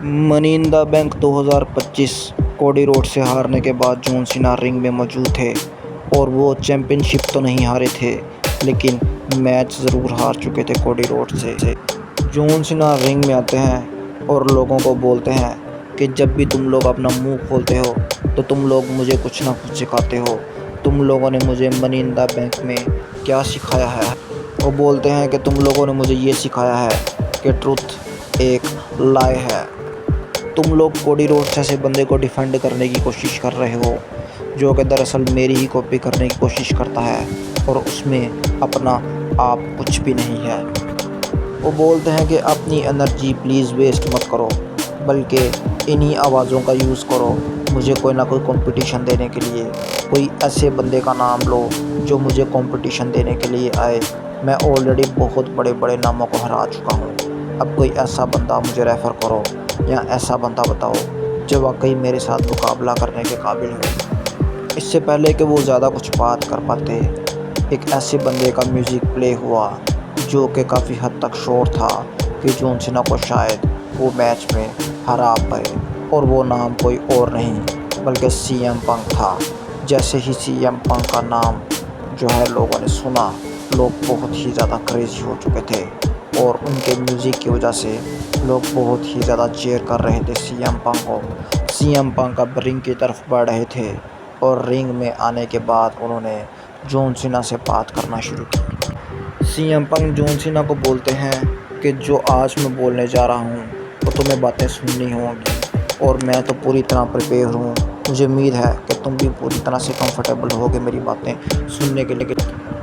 Money in the bank 2025 कोडी road से हारने के बाद जॉन सीना रिंग में मौजूद थे और वो चैंपियनशिप तो नहीं हारे थे लेकिन मैच ज़रूर हार चुके थे कोडी रोड से। जॉन सीना रिंग में आते हैं और लोगों को बोलते हैं कि जब भी तुम लोग अपना मुंह खोलते हो तो तुम लोग मुझे कुछ ना कुछ सिखाते हो। तुम लोगों ने मुझे मनी इन द बैंक में क्या सिखाया है? वो बोलते हैं कि तुम लोगों ने मुझे ये सिखाया है कि ट्रुथ एक लाई है। तुम लोग कोडी रोड जैसे बंदे को डिफेंड करने की कोशिश कर रहे हो जो कि दरअसल मेरी ही कॉपी करने की कोशिश करता है और उसमें अपना आप कुछ भी नहीं है। वो बोलते हैं कि अपनी एनर्जी प्लीज़ वेस्ट मत करो बल्कि इन्हीं आवाज़ों का यूज़ करो मुझे कोई ना कोई कंपटीशन देने के लिए। कोई ऐसे बंदे का नाम लो जो मुझे कंपटीशन देने के लिए आए। मैं ऑलरेडी बहुत बड़े बड़े नामों को हरा चुका हूँ। अब कोई ऐसा बंदा मुझे रेफ़र करो या ऐसा बंदा बताओ जो वाकई मेरे साथ मुकाबला करने के काबिल हो। इससे पहले कि वो ज़्यादा कुछ बात कर पाते एक ऐसे बंदे का म्यूज़िक प्ले हुआ जो कि काफ़ी हद तक श्योर था कि जॉन सीना को शायद वो मैच में हरा पाए और वो नाम कोई और नहीं बल्कि सीएम पंक था। जैसे ही सीएम पंक का नाम जो है लोगों ने सुना, लोग बहुत ही ज़्यादा क्रेज़ी हो चुके थे और उनके म्यूज़िक की वजह से लोग बहुत ही ज़्यादा चीयर कर रहे थे सीएम पंक को। सीएम पंक अब रिंग की तरफ बढ़ रहे थे और रिंग में आने के बाद उन्होंने जॉन सीना से बात करना शुरू की। सीएम पंक जॉन सीना को बोलते हैं कि जो आज मैं बोलने जा रहा हूँ वो तुम्हें बातें सुननी होंगी और मैं तो पूरी तरह प्रिपेयर हूँ। मुझे उम्मीद है कि तुम भी पूरी तरह से कंफर्टेबल होगे मेरी बातें सुनने के लिए।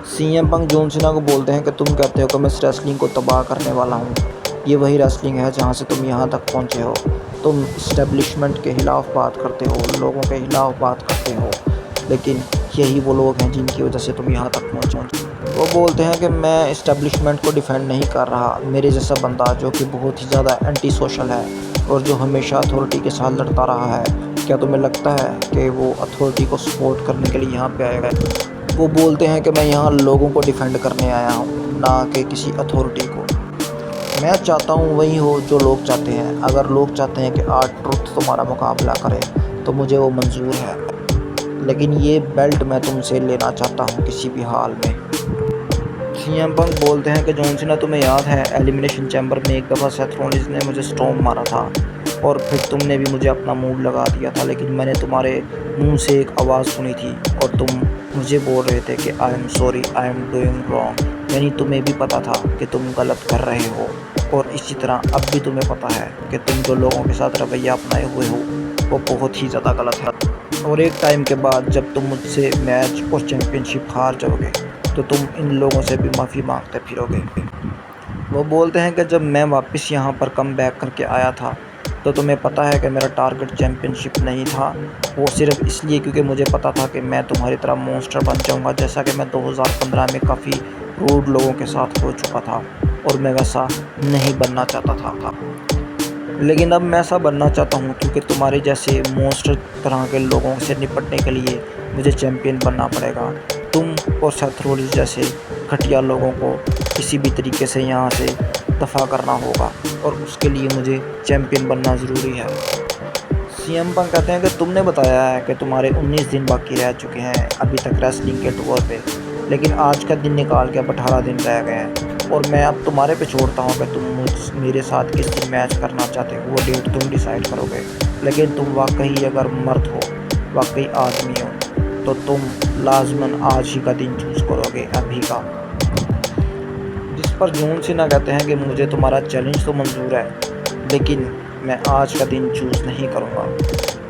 सीएम पंक जॉन सीना को बोलते हैं कि तुम कहते हो कि मैं इस रेसलिंग को तबाह करने वाला हूँ। ये वही रेसलिंग है जहाँ से तुम यहाँ तक पहुँचे हो। तुम इस्टेब्लिशमेंट के ख़िलाफ़ बात करते हो, लोगों के ख़िलाफ़ बात करते हो, लेकिन यही वो लोग हैं जिनकी वजह से तुम यहाँ तक पहुँचे। वो बोलते हैं कि मैं इस्टेब्लिशमेंट को डिफेंड नहीं कर रहा। मेरे जैसा बंदा जो कि बहुत ही ज़्यादा एंटी सोशल है और जो हमेशा अथॉरिटी के साथ लड़ता रहा है, क्या तुम्हें लगता है कि वो अथॉरिटी को सपोर्ट करने के लिए यहाँ पे आएगा? वो बोलते हैं कि मैं यहाँ लोगों को डिफेंड करने आया हूँ, ना कि किसी अथॉरिटी को। मैं चाहता हूँ वही हो जो लोग चाहते हैं। अगर लोग चाहते हैं कि आर्ट ट्रुथ तुम्हारा मुकाबला करे तो मुझे वो मंजूर है, लेकिन ये बेल्ट मैं तुमसे लेना चाहता हूँ किसी भी हाल में। सीएम पंक बोलते हैं कि जॉन सीना तुम्हें याद है एलिमिनेशन चैम्बर में एक दफ़ा सेथ रॉलिंस ने मुझे स्टॉम्प मारा था और फिर तुमने भी मुझे अपना मूव लगा दिया था, लेकिन मैंने तुम्हारे मुंह से एक आवाज़ सुनी थी और तुम मुझे बोल रहे थे कि I am sorry, I am doing wrong. यानी तुम्हें भी पता था कि तुम गलत कर रहे हो और इसी तरह अब भी तुम्हें पता है कि तुम जो लोगों के साथ रवैया अपनाए हुए हो वो बहुत ही ज़्यादा गलत है और एक टाइम के बाद जब तुम मुझसे मैच और चैम्पियनशिप हार जाओगे तो तुम इन लोगों से भी माफ़ी मांगते फिरोगे। वो बोलते हैं कि जब मैं वापस यहाँ पर कम बैक करके आया था तो तुम्हें पता है कि मेरा टारगेट चैम्पियनशिप नहीं था। वो सिर्फ इसलिए क्योंकि मुझे पता था कि मैं तुम्हारी तरह मॉन्स्टर बन जाऊँगा, जैसा कि मैं 2015 में काफ़ी रूड लोगों के साथ हो चुका था और मैं वैसा नहीं बनना चाहता था। लेकिन अब मैं ऐसा बनना चाहता हूँ क्योंकि तुम्हारे जैसे मॉन्स्टर तरह के लोगों से निपटने के लिए मुझे चैम्पियन बनना पड़ेगा। तुम और सेथ रॉलिंस जैसे घटिया लोगों को किसी भी तरीके से यहाँ से दफ़ा करना होगा और उसके लिए मुझे चैम्पियन बनना ज़रूरी है। सीएम पंक कहते हैं कि तुमने बताया है कि तुम्हारे 19 दिन बाकी रह चुके हैं अभी तक रेसलिंग के टूर पे, लेकिन आज का दिन निकाल के अब 18 दिन रह गए हैं और मैं अब तुम्हारे पे छोड़ता हूँ कि तुम मेरे साथ किस दिन मैच करना चाहते हो। वो डेट तुम डिसाइड करोगे, लेकिन तुम वाकई अगर मर्द हो, वाकई आदमी हो, तो तुम लाजमन आज ही का दिन चूज़ करोगे, अभी का। जिस पर जॉन सीना कहते हैं कि मुझे तुम्हारा चैलेंज तो मंजूर है लेकिन मैं आज का दिन चूज़ नहीं करूँगा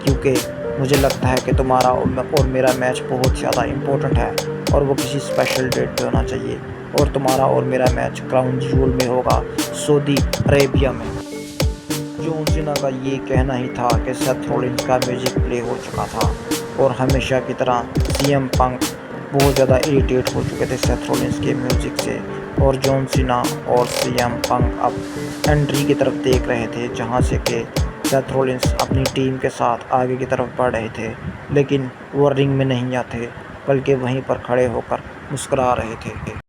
क्योंकि मुझे लगता है कि तुम्हारा और मेरा मैच बहुत ज़्यादा इम्पोर्टेंट है और वो किसी स्पेशल डेट पे होना चाहिए और तुम्हारा और मेरा मैच क्राउन ज्वेल में होगा, सऊदी अरेबिया में। जॉन सीना का ये कहना ही था कि सेथ रॉलिंस का म्यूज़िक प्ले हो चुका था और हमेशा की तरह सीएम पंक बहुत ज़्यादा इरिटेट हो चुके थे सेथ रॉलिंस के म्यूज़िक से और जॉन सीना और सीएम पंक अब एंट्री की तरफ देख रहे थे जहां से कि सेथ रॉलिंस अपनी टीम के साथ आगे की तरफ बढ़ रहे थे, लेकिन वो रिंग में नहीं आते बल्कि वहीं पर खड़े होकर मुस्कुरा रहे थे।